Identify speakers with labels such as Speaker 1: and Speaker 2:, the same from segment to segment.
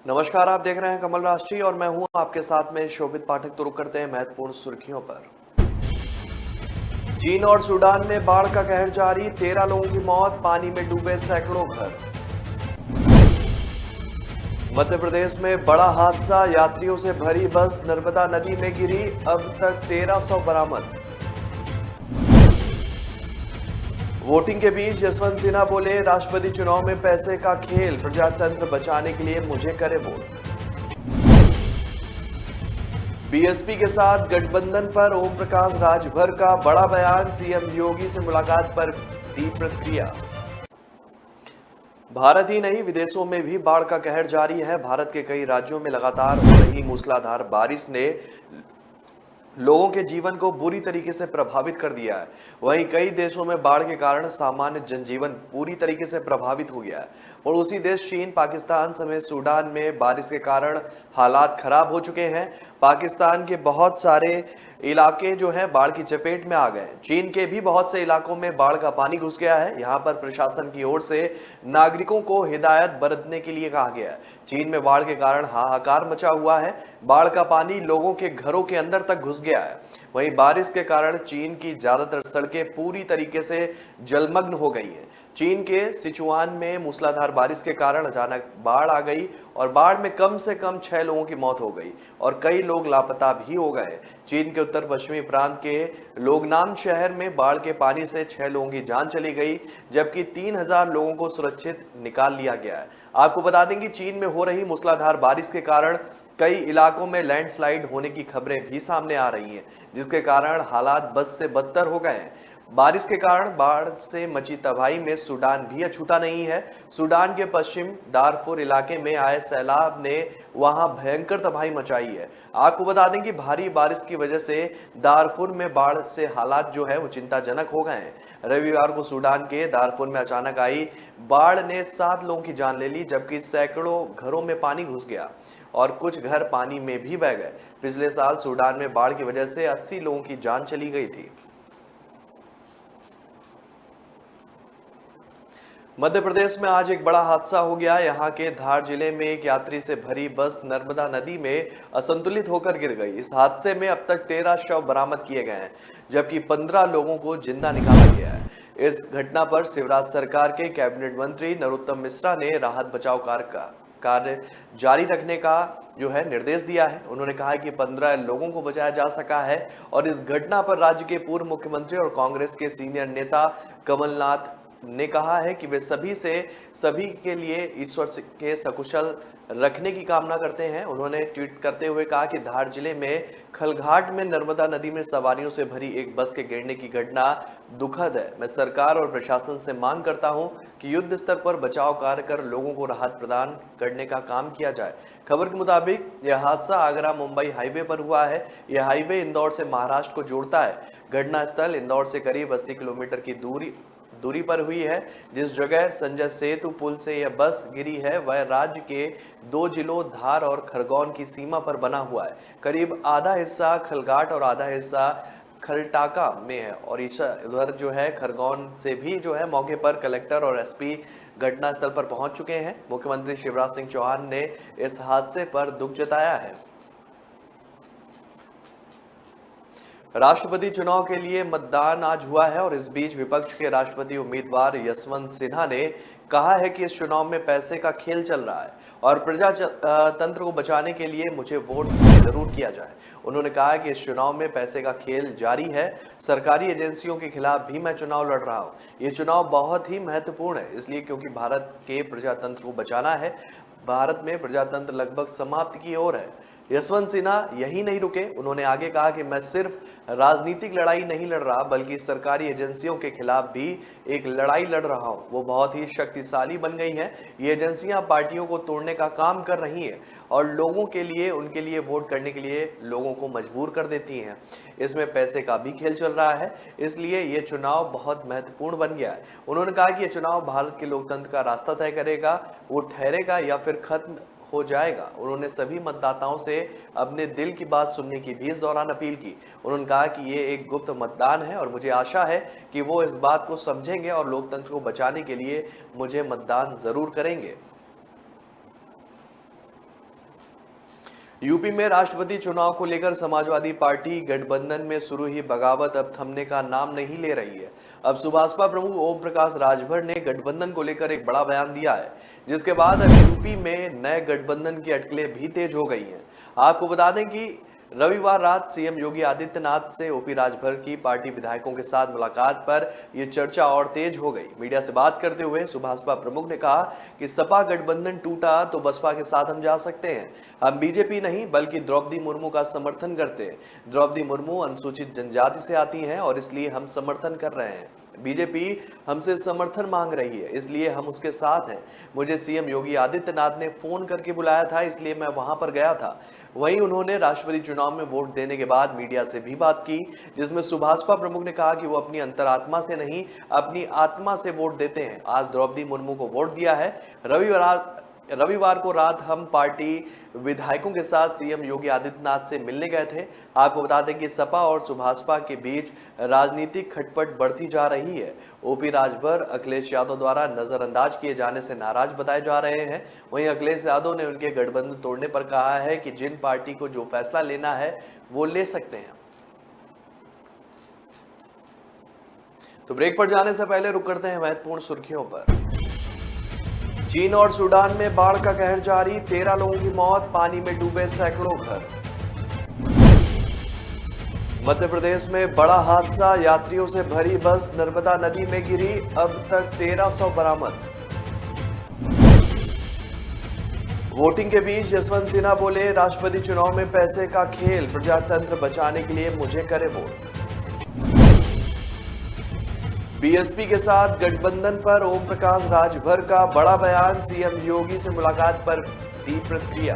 Speaker 1: नमस्कार, आप देख रहे हैं कमल राष्ट्रीय और मैं हूं आपके साथ में शोभित पाठक। तो रुक करते हैं महत्वपूर्ण सुर्खियों पर। चीन और सूडान में बाढ़ का कहर जारी, 13 लोगों की मौत, पानी में डूबे सैकड़ों घर। मध्य प्रदेश में बड़ा हादसा, यात्रियों से भरी बस नर्मदा नदी में गिरी, अब तक 1300 बरामद। वोटिंग के बीच यशवंत सिन्हा बोले, राष्ट्रपति चुनाव में पैसे का खेल, प्रजातंत्र बचाने के लिए मुझे करे वोट। बीएसपी के साथ गठबंधन पर ओम प्रकाश राजभर का बड़ा बयान, सीएम योगी से मुलाकात पर दी प्रतिक्रिया। भारत ही नहीं, विदेशों में भी बाढ़ का कहर जारी है। भारत के कई राज्यों में लगातार हो रही मूसलाधार बारिश ने लोगों के जीवन को बुरी तरीके से प्रभावित कर दिया है। वहीं कई देशों में बाढ़ के कारण सामान्य जनजीवन पूरी तरीके से प्रभावित हो गया है। और उसी देश चीन, पाकिस्तान समेत सूडान में बारिश के कारण हालात खराब हो चुके हैं। पाकिस्तान के बहुत सारे इलाके जो हैं बाढ़ की चपेट में आ गए। चीन के भी बहुत से इलाकों में बाढ़ का पानी घुस गया है। यहां पर प्रशासन की ओर से नागरिकों को हिदायत बरतने के लिए कहा गया है। चीन में बाढ़ के कारण हाहाकार मचा हुआ है। बाढ़ का पानी लोगों के घरों के अंदर तक घुस गया है। वहीं बारिश के कारण चीन की ज्यादातर सड़कें पूरी तरीके से जलमग्न हो गई हैं। चीन के सिचुआन में मूसलाधार बारिश के कारण अचानक बाढ़ आ गई और बाढ़ में कम से कम 6 लोगों की मौत हो गई और कई लोग लापता भी हो गए। चीन के उत्तर पश्चिमी प्रांत के लोगनान शहर में बाढ़ के पानी से 6 लोगों की जान चली गई, जबकि 3000 लोगों को सुरक्षित निकाल लिया गया है। आपको बता दें कि चीन में हो रही मूसलाधार बारिश के कारण कई इलाकों में लैंडस्लाइड होने की खबरें भी सामने आ रही हैं, जिसके कारण हालात बद से बदतर हो गए हैं। बारिश के कारण बाढ़ से मची तबाही में सूडान भी अछूता नहीं है। सूडान के पश्चिम दारफुर इलाके में आए सैलाब ने वहां भयंकर तबाही मचाई है। आपको बता दें कि भारी बारिश की वजह से दारफुर में बाढ़ से हालात जो है वो चिंताजनक हो गए हैं। रविवार को सूडान के दारफुर में अचानक आई बाढ़ ने 7 लोगों की जान ले ली, जबकि सैकड़ों घरों में पानी घुस गया और कुछ घर पानी में भी बह गए। पिछले साल सूडान में बाढ़ की वजह से 80 लोगों की जान चली गई थी। मध्य प्रदेश में आज एक बड़ा हादसा हो गया। यहाँ के धार जिले में एक यात्री से भरी बस नर्मदा नदी में असंतुलित होकर गिर गई। इस हादसे में अब तक 13 शव बरामद किए गए हैं, जबकि 15 लोगों को जिंदा निकाला गया है। इस घटना पर शिवराज सरकार के कैबिनेट मंत्री नरोत्तम मिश्रा ने राहत बचाव कार्य जारी रखने का जो है निर्देश दिया है। उन्होंने कहा कि 15 लोगों को बचाया जा सका है और इस घटना पर राज्य के पूर्व मुख्यमंत्री और कांग्रेस के सीनियर नेता कमलनाथ ने कहा है कि वे सभी के लिए ईश्वर के सकुशल रखने की कामना करते हैं। उन्होंने ट्वीट करते हुए कहा कि धार जिले में खलघाट में नर्मदा नदी में सवारियों से भरी एक बस के गिरने की घटना दुखद है। मैं सरकार और प्रशासन से मांग करता हूं कि युद्ध स्तर पर बचाव कार्य कर लोगों को राहत प्रदान करने का काम किया जाए। खबर के मुताबिक यह हादसा आगरा मुंबई हाईवे पर हुआ है। यह हाईवे इंदौर से महाराष्ट्र को जोड़ता है। घटना स्थल इंदौर से करीब 80 किलोमीटर की दूरी पर हुई है। जिस जगह संजय सेतु पुल से यह बस गिरी है वह राज्य के 2 जिलों धार और खरगोन की सीमा पर बना हुआ है। करीब आधा हिस्सा खलघाट और आधा हिस्सा खलटाका में है और इधर जो है खरगोन से भी जो है मौके पर कलेक्टर और एसपी घटनास्थल पर पहुंच चुके हैं। मुख्यमंत्री शिवराज सिंह चौहान ने इस हादसे पर दुख जताया है। राष्ट्रपति चुनाव के लिए मतदान आज हुआ है और इस बीच विपक्ष के राष्ट्रपति उम्मीदवार यशवंत सिन्हा ने कहा है कि इस चुनाव में पैसे का खेल चल रहा है और प्रजातंत्र को बचाने के लिए मुझे वोट जरूर किया जाए। उन्होंने कहा कि इस चुनाव में पैसे का खेल जारी है। सरकारी एजेंसियों के खिलाफ भी मैं चुनाव लड़ रहा हूं। ये चुनाव बहुत ही महत्वपूर्ण है, इसलिए क्योंकि भारत के प्रजातंत्र को बचाना है। भारत में प्रजातंत्र लगभग समाप्ति की ओर है। यशवंत सिन्हा यही नहीं रुके। उन्होंने आगे कहा कि मैं सिर्फ राजनीतिक लड़ाई नहीं लड़ रहा बल्कि सरकारी एजेंसियों के खिलाफ भी एक लड़ाई लड़ रहा हूं। वो बहुत ही शक्तिशाली बन गई हैं। ये एजेंसियां पार्टियों को तोड़ने का काम कर रही हैं और लोगों के लिए उनके लिए वोट करने के लिए लोगों को मजबूर कर देती हैं। इसमें पैसे का भी खेल चल रहा है, इसलिए ये चुनाव बहुत महत्वपूर्ण बन गया है। उन्होंने कहा कि ये चुनाव भारत के लोकतंत्र का रास्ता तय करेगा, वो ठहरेगा या फिर खत्म हो जाएगा। उन्होंने सभी मतदाताओं से अपने दिल की बात सुनने की भी इस दौरान अपील की। उन्होंने कहा कि ये एक गुप्त मतदान है और मुझे आशा है कि वो इस बात को समझेंगे और लोकतंत्र को बचाने के लिए मुझे मतदान जरूर करेंगे। यूपी में राष्ट्रपति चुनाव को लेकर समाजवादी पार्टी गठबंधन में शुरू ही बगावत अब थमने का नाम नहीं ले रही है। अब सुभाषपा प्रमुख ओम प्रकाश राजभर ने गठबंधन को लेकर एक बड़ा बयान दिया है, जिसके बाद अब यूपी में नए गठबंधन की अटकलें भी तेज हो गई हैं। आपको बता दें कि रविवार रात सीएम योगी आदित्यनाथ से ओपी राजभर की पार्टी विधायकों के साथ मुलाकात पर यह चर्चा और तेज हो गई। मीडिया से बात करते हुए सुभाषपा प्रमुख ने कहा कि सपा गठबंधन टूटा तो बसपा के साथ हम जा सकते हैं। हम बीजेपी नहीं बल्कि द्रौपदी मुर्मू का समर्थन करते हैं। द्रौपदी मुर्मू अनुसूचित जनजाति से आती हैं और इसलिए हम समर्थन कर रहे हैं। बीजेपी हमसे समर्थन मांग रही है, इसलिए हम उसके साथ हैं। मुझे सीएम योगी आदित्यनाथ ने फोन करके बुलाया था, इसलिए मैं वहां पर गया था। वहीं उन्होंने राष्ट्रपति चुनाव में वोट देने के बाद मीडिया से भी बात की, जिसमें सुभाषपा प्रमुख ने कहा कि वो अपनी अंतरात्मा से नहीं, अपनी आत्मा से वोट देते हैं। आज द्रौपदी मुर्मू को वोट दिया है। रविवार को रात हम पार्टी विधायकों के साथ सीएम योगी आदित्यनाथ से मिलने गए थे। आपको बता दें कि सपा और सुभाषपा के बीच राजनीतिक खटपट बढ़ती जा रही है। ओपी राजभर अखिलेश यादव द्वारा नजरअंदाज किए जाने से नाराज बताए जा रहे हैं। वहीं अखिलेश यादव ने उनके गठबंधन तोड़ने पर कहा है कि जिन पार्टी को जो फैसला लेना है वो ले सकते हैं। तो ब्रेक पर जाने से पहले रुक करते हैं महत्वपूर्ण सुर्खियों पर। चीन और सूडान में बाढ़ का कहर जारी, 13 लोगों की मौत, पानी में डूबे सैकड़ों घर। मध्य प्रदेश में बड़ा हादसा, यात्रियों से भरी बस नर्मदा नदी में गिरी, अब तक 1300 बरामद। वोटिंग के बीच यशवंत सिन्हा बोले, राष्ट्रपति चुनाव में पैसे का खेल, प्रजातंत्र बचाने के लिए मुझे करे वोट। बीएसपी के साथ गठबंधन पर ओम प्रकाश राजभर का बड़ा बयान, सीएम योगी से मुलाकात पर दी प्रतिक्रिया।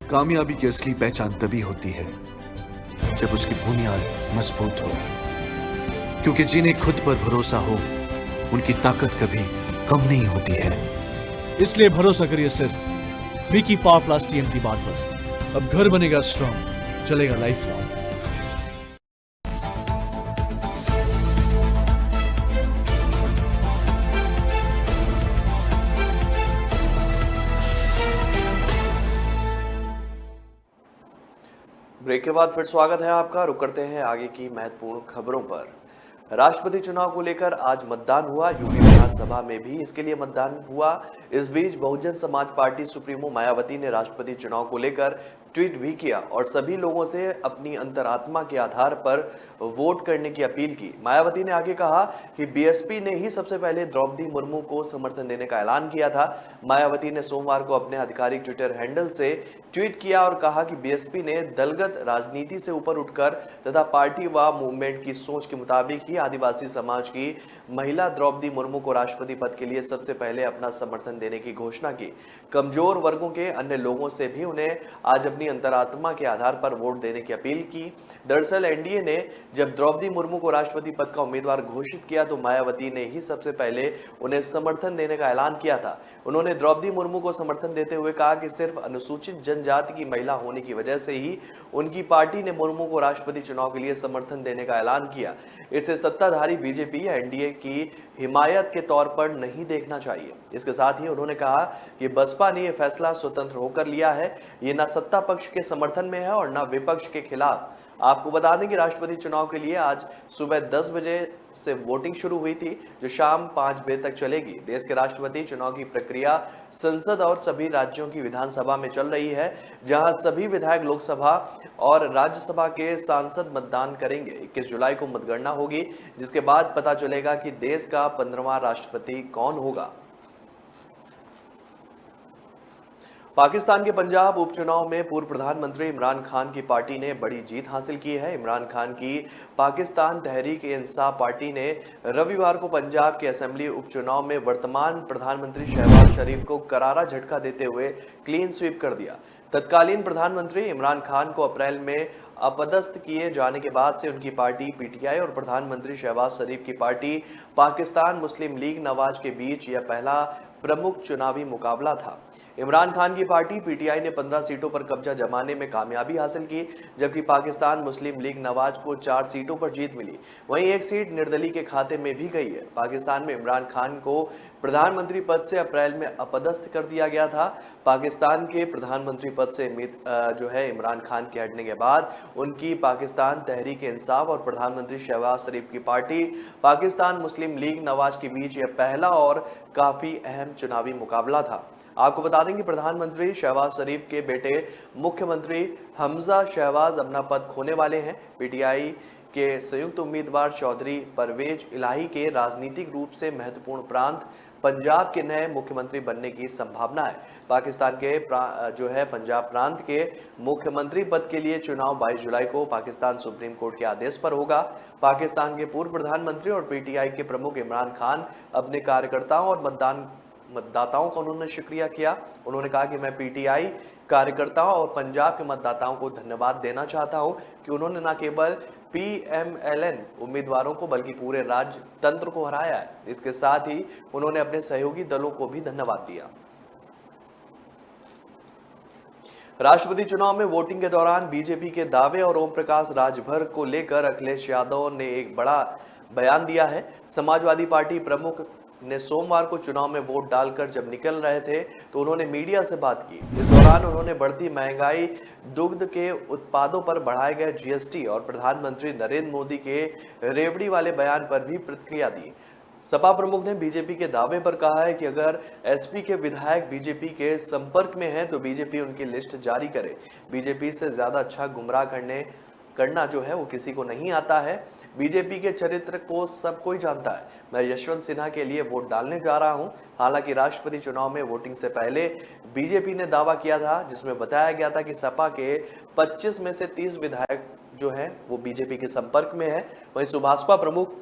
Speaker 2: कामयाबी की असली पहचान तभी होती है जब उसकी बुनियाद मजबूत हो, क्योंकि जिन्हें खुद पर भरोसा हो उनकी ताकत कभी कम नहीं होती है।
Speaker 3: इसलिए भरोसा करिए सिर्फ विकी पावर प्लस टीएम की बात पर। अब घर बनेगा स्ट्रॉन्ग, चलेगा लाइफ लॉन्ग।
Speaker 1: ब्रेक के बाद फिर स्वागत है आपका। रुक करते हैं आगे की महत्वपूर्ण खबरों पर। राष्ट्रपति चुनाव को लेकर आज मतदान हुआ। यूपी विधानसभा में भी इसके लिए मतदान हुआ। इस बीच बहुजन समाज पार्टी सुप्रीमो मायावती ने राष्ट्रपति चुनाव को लेकर ट्वीट भी किया और सभी लोगों से अपनी अंतरात्मा के आधार पर वोट करने की अपील की। मायावती ने आगे कहा कि बीएसपी ने ही सबसे पहले द्रौपदी मुर्मू को समर्थन देने का ऐलान किया था। मायावती ने सोमवार को अपने आधिकारिक ट्विटर हैंडल से ट्वीट किया और कहा कि बीएसपी ने दलगत राजनीति से ऊपर उठकर तथा पार्टी व मूवमेंट की सोच के मुताबिक ही आदिवासी समाज की महिला द्रौपदी मुर्मू को राष्ट्रपति पद के लिए सबसे पहले अपना समर्थन देने की घोषणा की। कमजोर वर्गों के अन्य लोगों से भी उन्हें आज अपनी अंतरात्मा के आधार पर वोट देने की अपील की। दरअसल एनडीए ने जब द्रौपदी मुर्मू को राष्ट्रपति पद का उम्मीदवार घोषित किया तो मायावती ने ही सबसे पहले उन्हें समर्थन देने का ऐलान किया था। उन्होंने द्रौपदी मुर्मू को समर्थन देते हुए कहा कि सिर्फ अनुसूचित जनजाति की महिला होने की वजह से ही उनकी पार्टी ने मुर्मू को राष्ट्रपति चुनाव के लिए समर्थन देने का ऐलान किया। इसे सत्ताधारी बीजेपी या एनडीए की हिमायत के तौर पर नहीं देखना चाहिए। इसके साथ ही उन्होंने कहा कि बसपा ने यह फैसला स्वतंत्र होकर लिया है, ये न सत्ता पक्ष के समर्थन में है और न विपक्ष के खिलाफ। आपको बता दें कि राष्ट्रपति चुनाव के लिए आज सुबह 10 बजे से वोटिंग शुरू हुई थी, जो शाम 5 बजे तक चलेगी। देश के राष्ट्रपति चुनाव की प्रक्रिया संसद और सभी राज्यों की विधानसभा में चल रही है, जहां सभी विधायक लोकसभा और राज्यसभा के सांसद मतदान करेंगे। 21 जुलाई को मतगणना होगी, जिसके बाद पता चलेगा कि देश का 15वां राष्ट्रपति कौन होगा। पाकिस्तान के पंजाब उपचुनाव में पूर्व प्रधानमंत्री इमरान खान की पार्टी ने बड़ी जीत हासिल की है। इमरान खान की पाकिस्तान तहरीक-ए-इंसाफ पार्टी ने रविवार को पंजाब के असेंबली उपचुनाव में वर्तमान प्रधानमंत्री शहबाज शरीफ को करारा झटका देते हुए क्लीन स्वीप कर दिया। तत्कालीन प्रधानमंत्री इमरान खान को अप्रैल में अपदस्थ किए जाने के बाद से उनकी पार्टी पीटीआई और प्रधानमंत्री शहबाज शरीफ की पार्टी पाकिस्तान मुस्लिम लीग नवाज के बीच यह पहला प्रमुख चुनावी मुकाबला था। इमरान खान की पार्टी पीटीआई ने 15 सीटों पर कब्जा जमाने में कामयाबी हासिल की, जबकि पाकिस्तान मुस्लिम लीग नवाज को 4 सीटों पर जीत मिली। वहीं एक सीट निर्दलीय के खाते में भी गई है। पाकिस्तान में इमरान खान को प्रधानमंत्री पद से अप्रैल में अपदस्थ कर दिया गया था। पाकिस्तान के प्रधानमंत्री पद से इमरान खान के हटने के बाद उनकी पाकिस्तान तहरीक इंसाफ और प्रधानमंत्री शहबाज शरीफ की पार्टी पाकिस्तान मुस्लिम लीग नवाज के बीच यह पहला और काफी अहम चुनावी मुकाबला था। आपको बता दें कि प्रधानमंत्री शहबाज शरीफ के बेटे मुख्यमंत्री हमजा शहबाज अपना पद खोने वाले हैं। पीटीआई के संयुक्त उम्मीदवार चौधरी परवेज इलाही के राजनीतिक रूप से महत्वपूर्ण प्रांत पंजाब के नए मुख्यमंत्री बनने की संभावना है। पाकिस्तान के पंजाब प्रांत के मुख्यमंत्री पद के लिए चुनाव 22 जुलाई को पाकिस्तान सुप्रीम कोर्ट के आदेश पर होगा। पाकिस्तान के पूर्व प्रधानमंत्री और पीटीआई के प्रमुख इमरान खान अपने कार्यकर्ताओं और मतदाताओं का उन्होंने शुक्रिया किया। उन्होंने कहा कि मैं पीटीआई कार्यकर्ताओं और पंजाब के मतदाताओं को धन्यवाद देना चाहता हूं कि उन्होंने न केवल पीएमएलएन उम्मीदवारों को बल्कि पूरे राज्य तंत्र को हराया है। इसके साथ ही उन्होंने अपने सहयोगी दलों को भी धन्यवाद दिया। राष्ट्रपति चुनाव में वोटिंग के दौरान बीजेपी के दावे और ओम प्रकाश राजभर को लेकर अखिलेश यादव ने एक बड़ा बयान दिया है। समाजवादी पार्टी प्रमुख ने सोमवार को चुनाव में वोट डालकर जब निकल रहे थे तो उन्होंने मीडिया से बात की। इस दौरान उन्होंने बढ़ती महंगाई, दुग्ध के उत्पादों पर बढ़ाए गए जीएसटी और प्रधानमंत्री नरेंद्र मोदी के रेवड़ी वाले बयान पर भी प्रतिक्रिया दी। सपा प्रमुख ने बीजेपी के दावे पर कहा है कि अगर एसपी के विधायक बीजेपी के संपर्क में हैं तो बीजेपी उनकी लिस्ट जारी करे। बीजेपी से ज्यादा अच्छा गुमराह करना वो किसी को नहीं आता है। बीजेपी के चरित्र को सब कोई जानता है। मैं यशवंत सिन्हा के लिए वोट डालने जा रहा हूं। हालांकि राष्ट्रपति चुनाव में वोटिंग से पहले बीजेपी ने दावा किया था जिसमें बताया गया था कि सपा के 25 में से 30 विधायक वो बीजेपी के संपर्क में है। वहीं सुभाषपा प्रमुख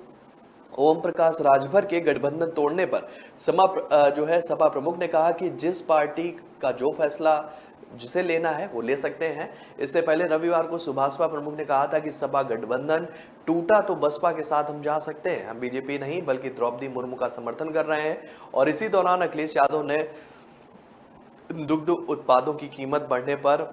Speaker 1: ओम प्रकाश राजभर के गठबंधन तोड़ने पर सपा प्रमुख ने कहा कि जिस पार्टी का जो फैसला जिसे लेना है वो ले सकते हैं। इससे पहले रविवार को सुभाषपा प्रमुख ने कहा था कि सपा गठबंधन टूटा तो बसपा के साथ हम जा सकते हैं। हम बीजेपी नहीं बल्कि द्रौपदी मुर्मू का समर्थन कर रहे हैं। और इसी दौरान अखिलेश यादव ने दुग्ध उत्पादों की कीमत बढ़ने पर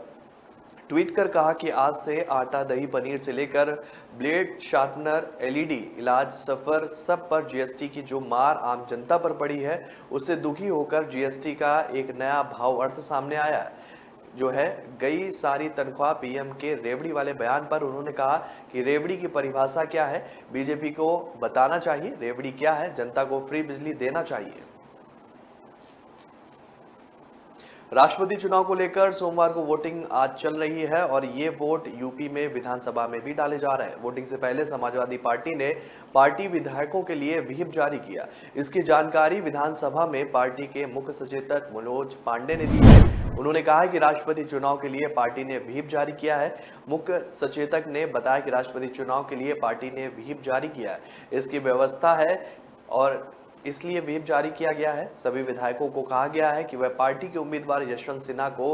Speaker 1: ट्वीट कर कहा कि आज से आटा, दही, पनीर से लेकर ब्लेड, शार्पनर, एलईडी, इलाज, सफर सब पर जीएसटी की जो मार आम जनता पर पड़ी है उससे दुखी होकर जीएसटी का एक नया भाव अर्थ सामने आया है। गई सारी तनख्वाह पीएम के रेवड़ी वाले बयान पर उन्होंने कहा कि रेवड़ी की परिभाषा क्या है, बीजेपी को बताना चाहिए। रेवड़ी क्या है, जनता को फ्री बिजली देना चाहिए। राष्ट्रपति चुनाव को लेकर सोमवार को वोटिंग आज चल रही है और ये वोट यूपी में विधानसभा में भी डाले जा रहे हैं। वोटिंग से पहले समाजवादी पार्टी ने पार्टी विधायकों के लिए व्हिप जारी किया। इसकी जानकारी विधानसभा में पार्टी के मुख्य सचेतक मनोज पांडे ने दी है। उन्होंने कहा कि राष्ट्रपति चुनाव के लिए पार्टी ने व्हिप जारी किया है। मुख्य सचेतक ने बताया कि राष्ट्रपति चुनाव के लिए पार्टी ने व्हिप जारी किया है। इसकी व्यवस्था है और इसलिए व्हिप जारी किया गया है। सभी विधायकों को कहा गया है कि वह पार्टी के उम्मीदवार यशवंत सिन्हा को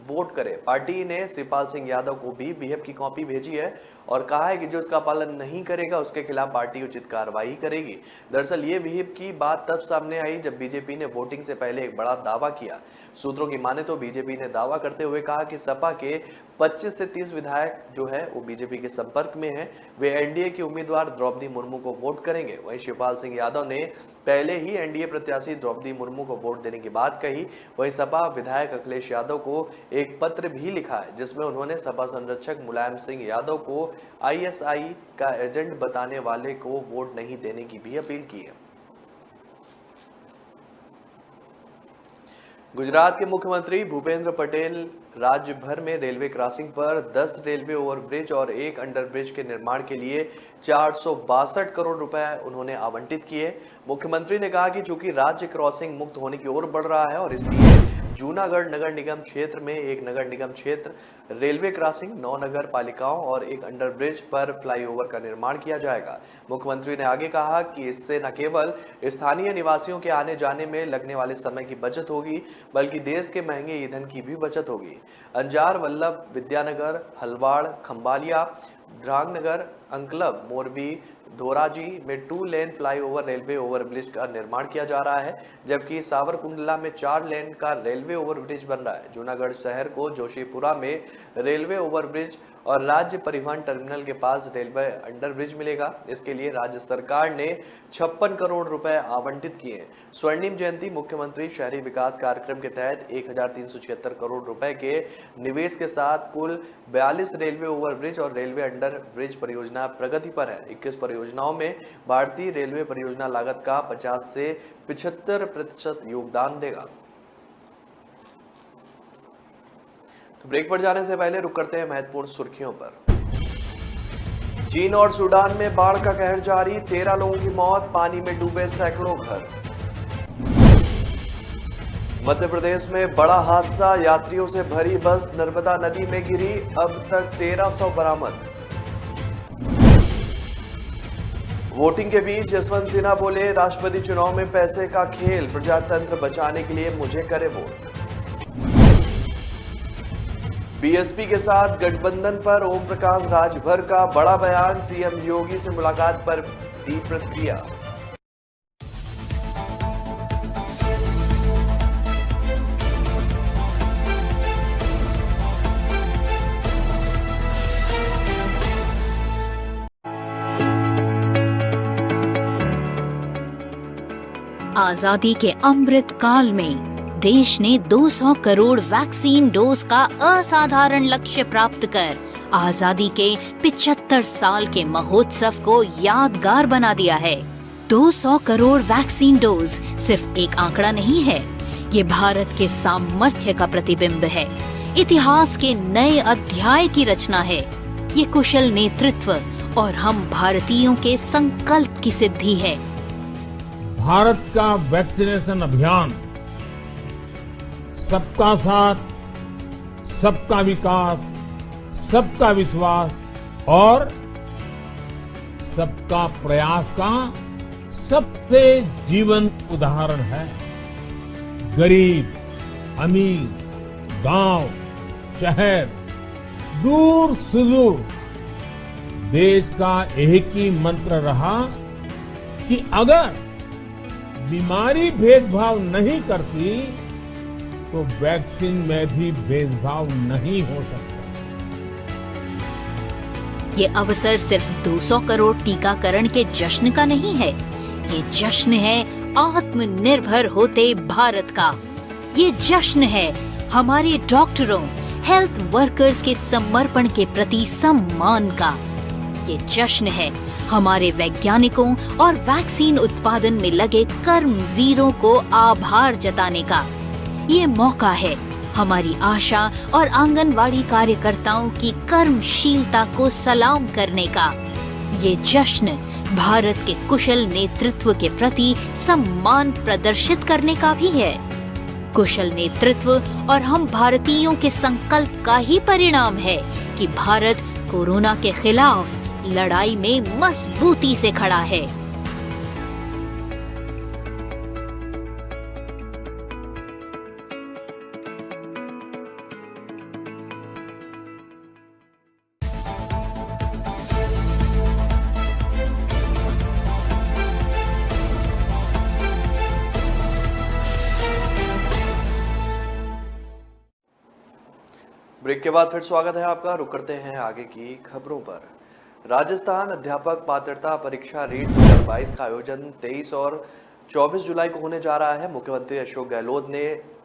Speaker 1: वोट करें। पार्टी ने शिवपाल सिंह यादव को भी व्हिप की कॉपी भेजी है और कहा है कि जो इसका पालन नहीं करेगा उसके खिलाफ पार्टी उचित कार्रवाई करेगी। दरअसल ये व्हिप की बात तब सामने आई जब बीजेपी ने वोटिंग से पहले एक बड़ा दावा किया। सूत्रों की माने तो बीजेपी ने दावा करते हुए कहा कि सपा के 25 से 30 विधायक वो बीजेपी के संपर्क में हैं। वे एनडीए की उम्मीदवार द्रौपदी मुर्मू को वोट करेंगे। वहीं शिवपाल सिंह यादव ने पहले ही एनडीए प्रत्याशी द्रौपदी मुर्मू को वोट देने की बात कही। वहीं सपा विधायक अखिलेश यादव को एक पत्र भी लिखा है जिसमें उन्होंने सपा संरक्षक मुलायम सिंह यादव को आईएसआई का एजेंट बताने वाले को वोट नहीं देने की भी अपील की है। गुजरात के मुख्यमंत्री भूपेंद्र पटेल राज्य भर में रेलवे क्रॉसिंग पर 10 रेलवे ओवरब्रिज और 1 अंडरब्रिज के निर्माण के लिए 462 करोड़ रुपए उन्होंने आवंटित किए। मुख्यमंत्री ने कहा कि चूंकि राज्य क्रॉसिंग मुक्त होने की ओर बढ़ रहा है और इसलिए जूनागढ़ नगर निगम क्षेत्र में 1 नगर निगम क्षेत्र रेलवे क्रॉसिंग, 9 नगर पालिकाओं और 1 अंडरब्रिज पर फ्लाईओवर का निर्माण किया जाएगा। मुख्यमंत्री ने आगे कहा कि इससे न केवल स्थानीय निवासियों के आने जाने में लगने वाले समय की बचत होगी बल्कि देश के महंगे ईंधन की भी बचत होगी। अंजार, वल्लभ, विद्यानगर, हलवाड़, खंबालिया, ध्रांगनगर, अंकलब, मोरबी, धोराजी में 2 लेन फ्लाईओवर रेलवे ओवरब्रिज का निर्माण किया जा रहा है, जबकि सावरकुंडला में 4 लेन का रेलवे ओवरब्रिज बन रहा है। जूनागढ़ शहर को जोशीपुरा में रेलवे ओवरब्रिज और राज्य परिवहन टर्मिनल के पास रेलवे अंडरब्रिज मिलेगा। इसके लिए राज्य सरकार ने 56 करोड़ रुपए आवंटित किए हैं। स्वर्णिम जयंती मुख्यमंत्री शहरी विकास कार्यक्रम के तहत 1376 करोड़ रुपए के निवेश के साथ कुल 42 रेलवे ओवरब्रिज और रेलवे अंडर ब्रिज परियोजना प्रगति पर है। 21 परियोजनाओं में भारतीय रेलवे परियोजना लागत का 50 से 75% योगदान देगा। तो ब्रेक पर जाने से पहले रुक करते हैं महत्वपूर्ण सुर्खियों पर। चीन और सूडान में बाढ़ का कहर जारी, 13 लोगों की मौत, पानी में डूबे सैकड़ों घर। मध्य प्रदेश में बड़ा हादसा, यात्रियों से भरी बस नर्मदा नदी में गिरी, अब तक 1300 बरामद। वोटिंग के बीच जसवंत सिन्हा बोले, राष्ट्रपति चुनाव में पैसे का खेल, प्रजातंत्र बचाने के लिए मुझे करे वोट। बीएसपी के साथ गठबंधन पर ओम प्रकाश राजभर का बड़ा बयान, सीएम योगी से मुलाकात पर दी प्रतिक्रिया।
Speaker 4: आजादी के अमृत काल में देश ने 200 करोड़ वैक्सीन डोज का असाधारण लक्ष्य प्राप्त कर आजादी के 75 साल के महोत्सव को यादगार बना दिया है। 200 करोड़ वैक्सीन डोज सिर्फ एक आंकड़ा नहीं है, ये भारत के सामर्थ्य का प्रतिबिंब है, इतिहास के नए अध्याय की रचना है। ये कुशल नेतृत्व और हम भारतीयों के संकल्प की सिद्धि है।
Speaker 5: भारत का वैक्सीनेशन अभियान सबका साथ, सबका विकास, सबका विश्वास और सबका प्रयास का सबसे जीवंत उदाहरण है। गरीब, अमीर, गांव, शहर, दूर सुदूर, देश का एक ही मंत्र रहा कि अगर बीमारी भेदभाव नहीं करती तो वैक्सीन में भी भेदभाव नहीं हो सकता।
Speaker 4: ये अवसर सिर्फ 200 करोड़ टीकाकरण के जश्न का नहीं है, ये जश्न है आत्मनिर्भर होते भारत का। ये जश्न है हमारे डॉक्टरों, हेल्थ वर्कर्स के समर्पण के प्रति सम्मान का। ये जश्न है हमारे वैज्ञानिकों और वैक्सीन उत्पादन में लगे कर्मवीरों को आभार जताने का। ये मौका है हमारी आशा और आंगनवाड़ी कार्यकर्ताओं की कर्मशीलता को सलाम करने का। ये जश्न भारत के कुशल नेतृत्व के प्रति सम्मान प्रदर्शित करने का भी है। कुशल नेतृत्व और हम भारतीयों के संकल्प का ही परिणाम है कि भारत कोरोना के खिलाफ लड़ाई में मजबूती से खड़ा है।
Speaker 1: ब्रेक के बाद फिर स्वागत है आपका। रुक करते हैं आगे की खबरों पर। राजस्थान अध्यापक पात्रता परीक्षा रीट 2022 का आयोजन 23 और 24 जुलाई को होने जा रहा है। मुख्यमंत्री अशोक गहलोत ने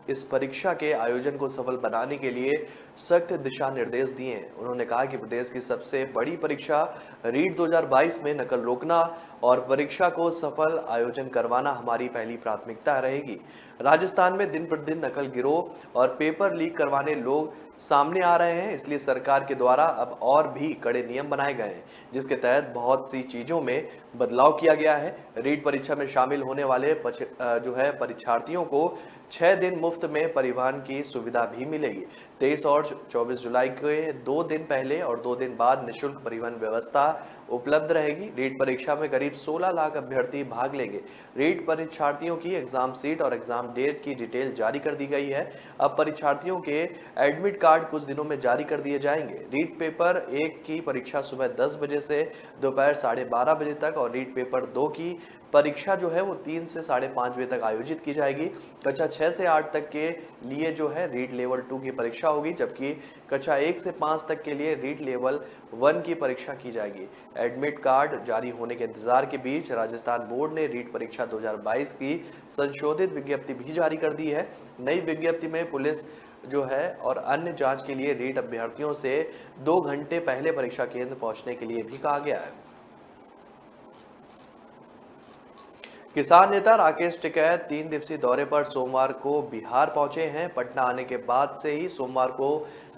Speaker 1: इस परीक्षा के आयोजन को सफल बनाने के लिए सख्त दिशा निर्देश दिए हैं। उन्होंने कहा कि प्रदेश की सबसे बड़ी परीक्षा रीट 2022 में नकल रोकना और परीक्षा को सफल आयोजन करवाना हमारी पहली प्राथमिकता रहेगी। राजस्थान में दिन प्रतिदिन नकल गिरोह और पेपर लीक करवाने लोग सामने आ रहे हैं, इसलिए सरकार के द्वारा अब और भी कड़े नियम बनाए गए हैं, जिसके तहत बहुत सी चीजों में बदलाव किया गया है। रीट परीक्षा में शामिल होने वाले परीक्षार्थियों को 6 दिन मुफ्त में परिवहन की सुविधा भी मिलेगी। 23 और 24 जुलाई के 2 दिन पहले और 2 दिन बाद निःशुल्क परिवहन व्यवस्था उपलब्ध रहेगी। रीट परीक्षा में करीब करीब 16 लाख अभ्यर्थी भाग लेंगे। रीट परीक्षार्थियों की एग्जाम सीट और एग्जाम डेट की डिटेल जारी कर दी गई है। अब परीक्षार्थियों के एडमिट कार्ड कुछ दिनों में जारी कर दिए जाएंगे। रीट पेपर 1 की परीक्षा सुबह 10 बजे से दोपहर 12:30 बजे तक और रीट पेपर 2 की परीक्षा जो है वो 3 से 5:30 बजे तक आयोजित की जाएगी। कक्षा 6 से 8 तक के लिए जो है रीट लेवल 2 की परीक्षा होगी, जबकि कक्षा 1 से 5 तक के लिए रीट लेवल 1 की परीक्षा की जाएगी। एडमिट कार्ड जारी होने के इंतजार के बीच राजस्थान बोर्ड ने रीट परीक्षा 2022 की संशोधित विज्ञप्ति भी जारी कर दी है। नई विज्ञप्ति में पुलिस जो है और अन्य जांच के लिए रीट अभ्यर्थियों से 2 घंटे पहले परीक्षा केंद्र पहुंचने के लिए भी कहा गया है। किसान नेता राकेश टिकैत 3 दिवसीय दौरे पर सोमवार को बिहार पहुंचे हैं। पटना आने के बाद से ही सोमवार को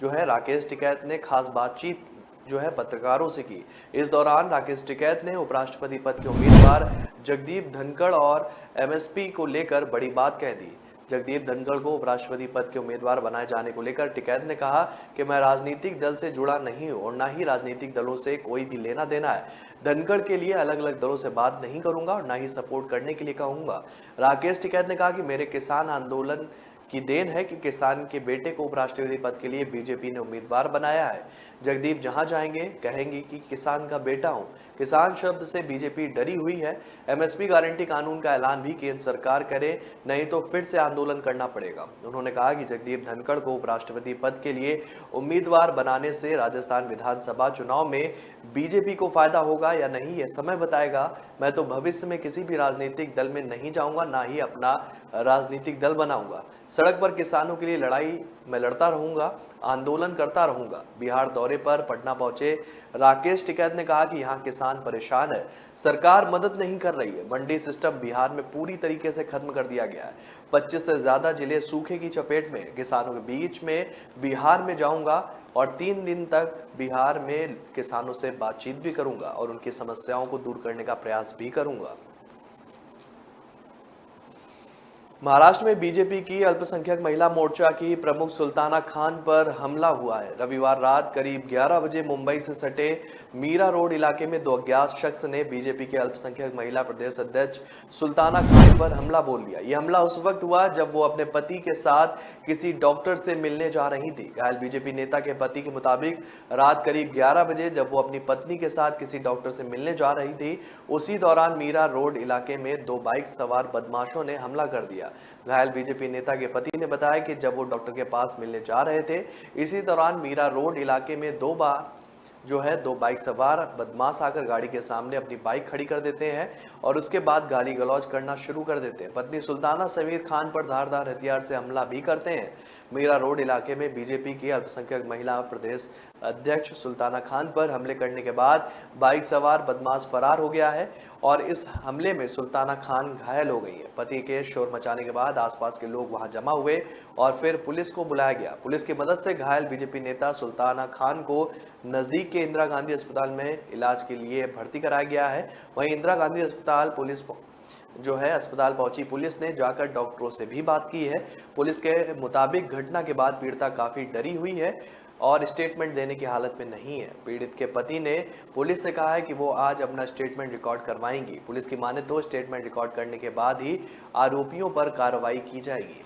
Speaker 1: जो है राकेश टिकैत ने खास बातचीत जो है पत्रकारों से की। इस दौरान राकेश टिकैत ने उपराष्ट्रपति पद के उम्मीदवार जगदीप धनखड़ और एमएसपी को लेकर बड़ी बात कह दी। जगदीप धनखड़ को उपराष्ट्रपति पद के उम्मीदवार बनाए जाने को लेकर टिकैत ने कहा कि मैं राजनीतिक दल से जुड़ा नहीं हूं और ना ही राजनीतिक दलों से कोई भी लेना देना है। धनखड़ के लिए अलग अलग दलों से बात नहीं करूंगा और ना ही सपोर्ट करने के लिए कहूंगा। राकेश टिकैत ने कहा कि मेरे किसान आंदोलन की देन है कि किसान के बेटे को उपराष्ट्रपति पद के लिए बीजेपी ने उम्मीदवार बनाया है। जगदीप जहां जाएंगे कहेंगे कि किसान का बेटा हूं। किसान शब्द से बीजेपी डरी हुई है। एमएसपी गारंटी कानून का ऐलान भी केंद्र सरकार करे, नहीं तो फिर से आंदोलन करना पड़ेगा। उन्होंने कहा कि जगदीप धनखड़ को उपराष्ट्रपति पद के लिए उम्मीदवार बनाने से राजस्थान विधानसभा चुनाव में बीजेपी को फायदा होगा या नहीं, यह समय बताएगा। मैं तो भविष्य में किसी भी राजनीतिक दल में नहीं जाऊंगा, ना ही अपना राजनीतिक दल बनाऊंगा। सड़क पर किसानों के लिए लड़ाई मैं लड़ता रहूंगा, आंदोलन करता रहूंगा। बिहार दौरे पर पटना पहुंचे राकेश टिकैत ने कहा कि यहां किसान परेशान है, सरकार मदद नहीं कर रही है। मंडी सिस्टम बिहार में पूरी तरीके से खत्म कर दिया गया है। 25 से ज्यादा जिले सूखे की चपेट में। किसानों के बीच में बिहार में जाऊंगा और 3 दिन तक बिहार में किसानों से बातचीत भी करूंगा और उनकी समस्याओं को दूर करने का प्रयास भी करूंगा। महाराष्ट्र में बीजेपी की अल्पसंख्यक महिला मोर्चा की प्रमुख सुल्ताना खान पर हमला हुआ है। रविवार रात करीब 11 बजे मुंबई से सटे मीरा रोड इलाके में 2 अज्ञात शख्स ने बीजेपी के अल्पसंख्यक महिला प्रदेश अध्यक्ष सुल्ताना खान पर हमला बोल दिया। यह हमला उस वक्त हुआ जब वो अपने पति के साथ किसी डॉक्टर से मिलने जा रही थी। घायल बीजेपी नेता के पति के मुताबिक रात करीब 11 बजे जब वो अपनी पत्नी के साथ किसी डॉक्टर से मिलने जा रही थी, उसी दौरान मीरा रोड इलाके में 2 बाइक सवार बदमाशों ने हमला कर दिया। घायल बीजेपी नेता के पति ने बताया कि जब वो डॉक्टर के पास मिलने जा रहे थे, इसी दौरान मीरा रोड इलाके में 2 बार जो है 2 बाइक सवार बदमाश आकर गाड़ी के सामने अपनी बाइक खड़ी कर देते हैं और उसके बाद गाली गलौज करना शुरू कर देते हैं। पत्नी सुल्ताना समीर खान पर धारदार हथियार से हमला भी करते हैं। मीरा रोड इलाके में बीजेपी की अल्पसंख्यक महिला प्रदेश अध्यक्ष सुल्ताना खान पर हमले करने के बाद बाइक सवार बदमाश फरार हो गया है और इस हमले में सुल्ताना खान घायल हो गई है। पति के शोर मचाने के बाद आसपास के लोग वहां जमा हुए और फिर पुलिस को बुलाया गया। पुलिस की मदद से घायल बीजेपी नेता सुल्ताना खान को नजदीक के इंदिरा गांधी अस्पताल में इलाज के लिए भर्ती कराया गया है। वहीं इंदिरा गांधी अस्पताल अस्पताल पहुंची पुलिस ने जाकर डॉक्टरों से भी बात की है। पुलिस के मुताबिक घटना के बाद पीड़िता काफी डरी हुई है और स्टेटमेंट देने की हालत में नहीं है। पीड़ित के पति ने पुलिस से कहा है कि वो आज अपना स्टेटमेंट रिकॉर्ड करवाएंगी। पुलिस की माने तो स्टेटमेंट रिकॉर्ड करने के बाद ही आरोपियों पर कार्रवाई की जाएगी।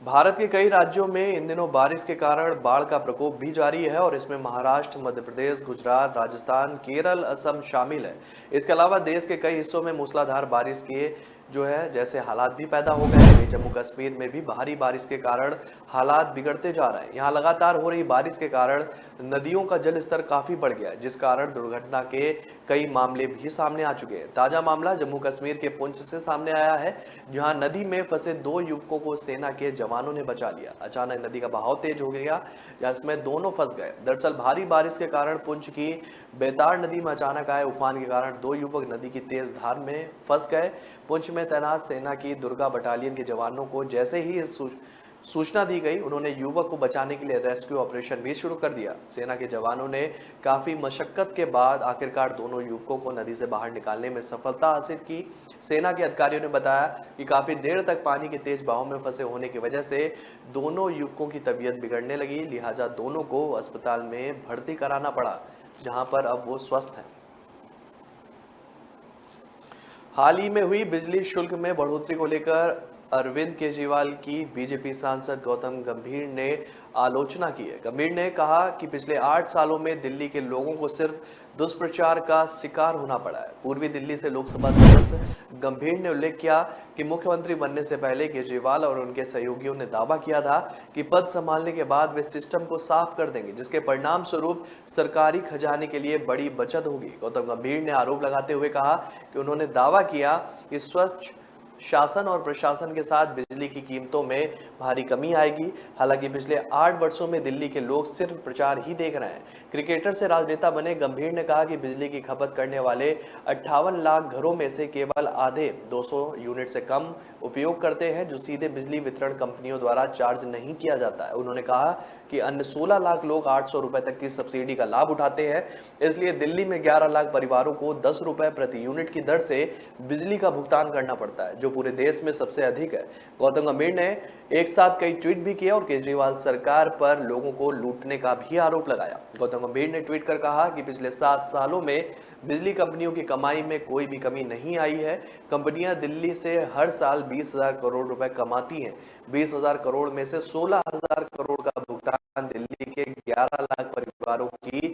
Speaker 1: भारत के कई राज्यों में इन दिनों बारिश के कारण बाढ़ का प्रकोप भी जारी है और इसमें महाराष्ट्र, मध्य प्रदेश, गुजरात, राजस्थान, केरल, असम शामिल है। इसके अलावा देश के कई हिस्सों में मूसलाधार बारिश के जैसे हालात भी पैदा हो गए हैं। जम्मू कश्मीर में भी भारी बारिश के कारण हालात बिगड़ते जा रहे हैं। यहाँ लगातार हो रही बारिश के कारण नदियों का जल स्तर काफी बढ़ गया है, जिस कारण दुर्घटना के कई मामले भी सामने आ चुके हैं। ताजा मामला जम्मू कश्मीर के पुंछ से सामने आया है, जहां नदी में फंसे 2 युवकों को सेना के जवानों ने बचा लिया। अचानक नदी का बहाव तेज हो गया, जिसमें दोनों फंस गए। दरअसल भारी बारिश के कारण पुंछ की बेतार नदी में अचानक आए उफान के कारण 2 युवक नदी की तेज धार में फंस गए। पुंछ में तैनात सेना की दुर्गा बटालियन के जवानों को जैसे ही इस सूचना दी गई, उन्होंने युवक को बचाने के लिए रेस्क्यू ऑपरेशन भी शुरू कर दिया। सेना के जवानों ने काफी मशक्कत के बाद आखिरकार दोनों युवकों को नदी से बाहर निकालने में सफलता हासिल की। सेना के अधिकारियों ने बताया कि काफी देर तक पानी के तेज बहाव में फंसे होने की वजह से दोनों युवकों की तबीयत बिगड़ने लगी, लिहाजा दोनों को अस्पताल में भर्ती कराना पड़ा, जहां पर अब वो स्वस्थ हैं। हाल ही में हुई बिजली शुल्क में बढ़ोतरी को लेकर अरविंद केजरीवाल की बीजेपी सांसद गौतम गंभीर ने आलोचना की है। गंभीर ने कहा कि पिछले 8 सालों में दिल्ली के लोगों को सिर्फ दुष्प्रचार का शिकार होना पड़ा है। पूर्वी दिल्ली से लोकसभा सदस्य गंभीर ने उल्लेख किया कि मुख्यमंत्री बनने से पहले केजरीवाल और उनके सहयोगियों ने दावा किया था कि पद संभालने के बाद वे सिस्टम को साफ कर देंगे, जिसके परिणाम स्वरूप सरकारी खजाने के लिए बड़ी बचत होगी। गौतम गंभीर ने आरोप लगाते हुए कहा कि उन्होंने दावा किया कि स्वच्छ शासन और प्रशासन के साथ बिजली की कीमतों में भारी कमी आएगी। हालांकि पिछले 8 वर्षों में दिल्ली के लोग सिर्फ प्रचार ही देख रहे हैं। क्रिकेटर से राजनेता बने गंभीर ने कहा कि बिजली की खपत करने वाले 58 लाख घरों में से केवल आधे 200 यूनिट से कम उपयोग करते हैं, जो सीधे बिजली वितरण कंपनियों द्वारा चार्ज नहीं किया जाता है। उन्होंने कहा कि अन्य 16 लाख लोग 800 रुपए तक की सब्सिडी का लाभ उठाते हैं, इसलिए दिल्ली में 11 लाख परिवारों को 10 रुपए प्रति यूनिट की दर से बिजली का भुगतान करना पड़ता है, जो पूरे देश में सबसे अधिक है। गौतम गंभीर ने एक साथ कई ट्वीट भी किए और केजरीवाल सरकार पर लोगों को लूटने का भी आरोप लगाया। गौतम गंभीर ने ट्वीट कर कहा कि पिछले 7 सालों में बिजली कंपनियों की कमाई में कोई भी कमी नहीं आई है। कंपनियां दिल्ली से हर साल 20,000 करोड़ रुपए कमाती हैं। 20,000 करोड़ में से 16,000 करोड़ का भुगतान दिल्ली के 11 लाख परिवारों की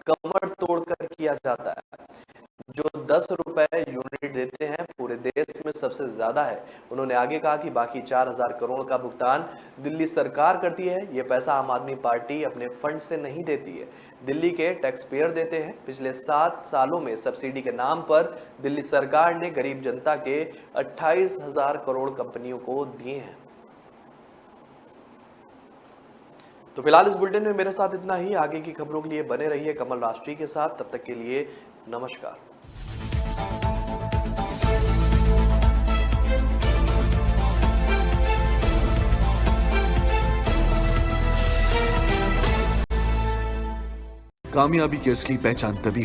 Speaker 1: कमर तोड़कर किया जाता है, जो 10 रुपए यूनिट देते हैं, पूरे देश में सबसे ज्यादा है। उन्होंने आगे कहा कि बाकी 4,000 करोड़ का भुगतान दिल्ली सरकार करती है। ये पैसा आम आदमी पार्टी अपने फंड से नहीं देती है, दिल्ली के टैक्स पेयर देते हैं। पिछले 7 सालों में सब्सिडी के नाम पर दिल्ली सरकार ने गरीब जनता के 28,000 करोड़ कंपनियों को दिए हैं। तो फिलहाल इस बुलेटिन में मेरे साथ इतना ही। आगे की खबरों के लिए बने रहिए कमल राष्ट्रीय के साथ। तब तक के लिए नमस्कार।
Speaker 2: कामयाबी की असली पहचान तभी